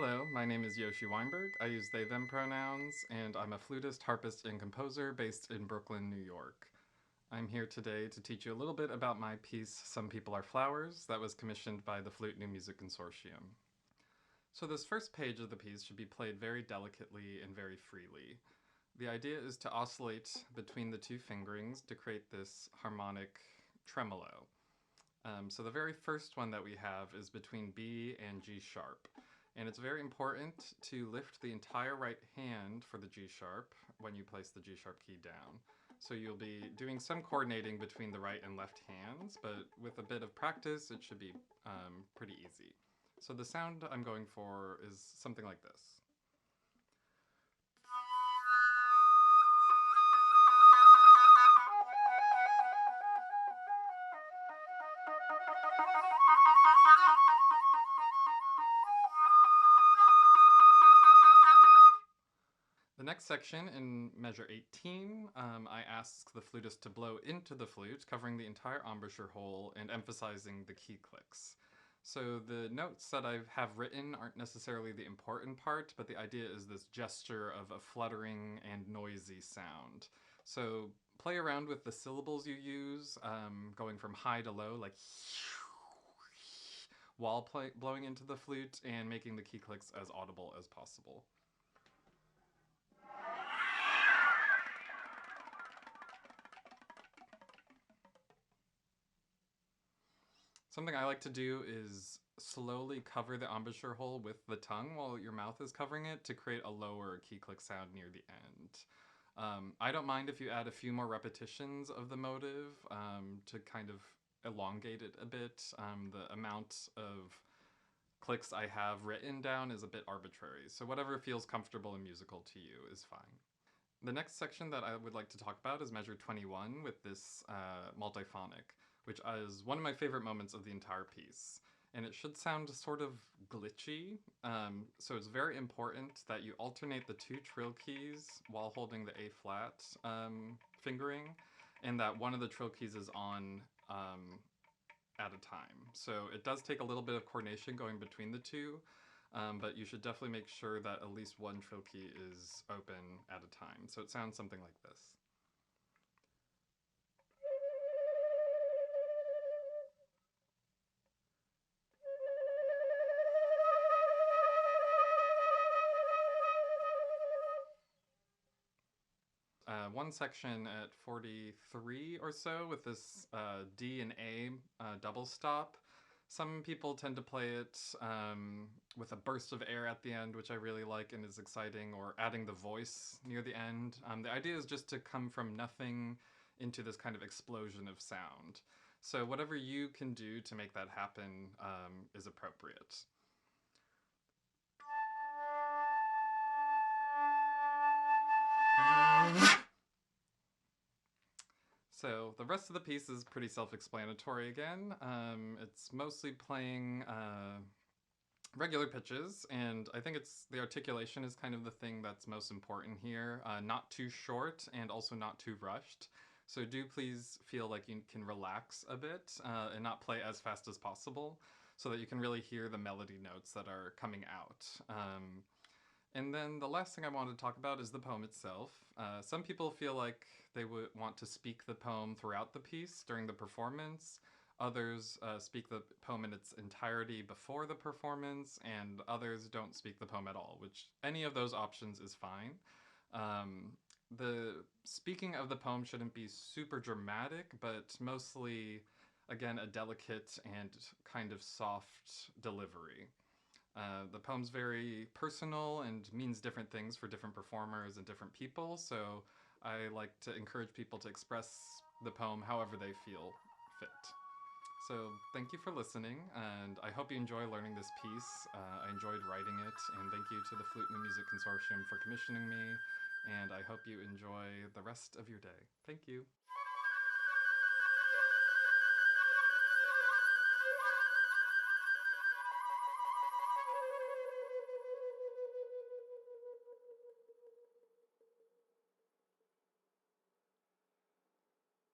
Hello, my name is Yoshi Weinberg. I use they, them pronouns, and I'm a flutist, harpist, and composer based in Brooklyn, New York. I'm here today to teach you a little bit about my piece, Some People Are Flowers, that was commissioned by the Flute New Music Consortium. So this first page of the piece should be played very delicately and very freely. The idea is to oscillate between the two fingerings to create this harmonic tremolo. So the very first one that we have is between B and G sharp. And it's very important to lift the entire right hand for the G sharp when you place the G sharp key down. So you'll be doing some coordinating between the right and left hands, but with a bit of practice, it should be pretty easy. So the sound I'm going for is something like this. The next section, in measure 18, I ask the flutist to blow into the flute, covering the entire embouchure hole and emphasizing the key clicks. So the notes that I have written aren't necessarily the important part, but the idea is this gesture of a fluttering and noisy sound. So play around with the syllables you use, going from high to low, like while blowing into the flute and making the key clicks as audible as possible. Something I like to do is slowly cover the embouchure hole with the tongue while your mouth is covering it to create a lower key click sound near the end. I don't mind if you add a few more repetitions of the motive to kind of elongate it a bit. The amount of clicks I have written down is a bit arbitrary, so whatever feels comfortable and musical to you is fine. The next section that I would like to talk about is measure 21 with this multiphonic, which is one of my favorite moments of the entire piece. And it should sound sort of glitchy, so it's very important that you alternate the two trill keys while holding the A flat fingering, and that one of the trill keys is on at a time. So it does take a little bit of coordination going between the two, but you should definitely make sure that at least one trill key is open at a time. So it sounds something like this. One section at 43 or so with this D and A double stop. Some people tend to play it with a burst of air at the end, which I really like and is exciting, or adding the voice near the end. The idea is just to come from nothing into this kind of explosion of sound. So whatever you can do to make that happen is appropriate. So the rest of the piece is pretty self-explanatory again. It's mostly playing regular pitches, and I think the articulation is kind of the thing that's most important here. Not too short and also not too rushed. So do please feel like you can relax a bit and not play as fast as possible so that you can really hear the melody notes that are coming out. And then the last thing I wanted to talk about is the poem itself. Some people feel like they would want to speak the poem throughout the piece during the performance. Others speak the poem in its entirety before the performance, and others don't speak the poem at all, which any of those options is fine. The speaking of the poem shouldn't be super dramatic, but mostly, again, a delicate and kind of soft delivery. The poem's very personal and means different things for different performers and different people, so I like to encourage people to express the poem however they feel fit. So thank you for listening, and I hope you enjoy learning this piece. I enjoyed writing it, and thank you to the Flute New Music Consortium for commissioning me, and I hope you enjoy the rest of your day. Thank you.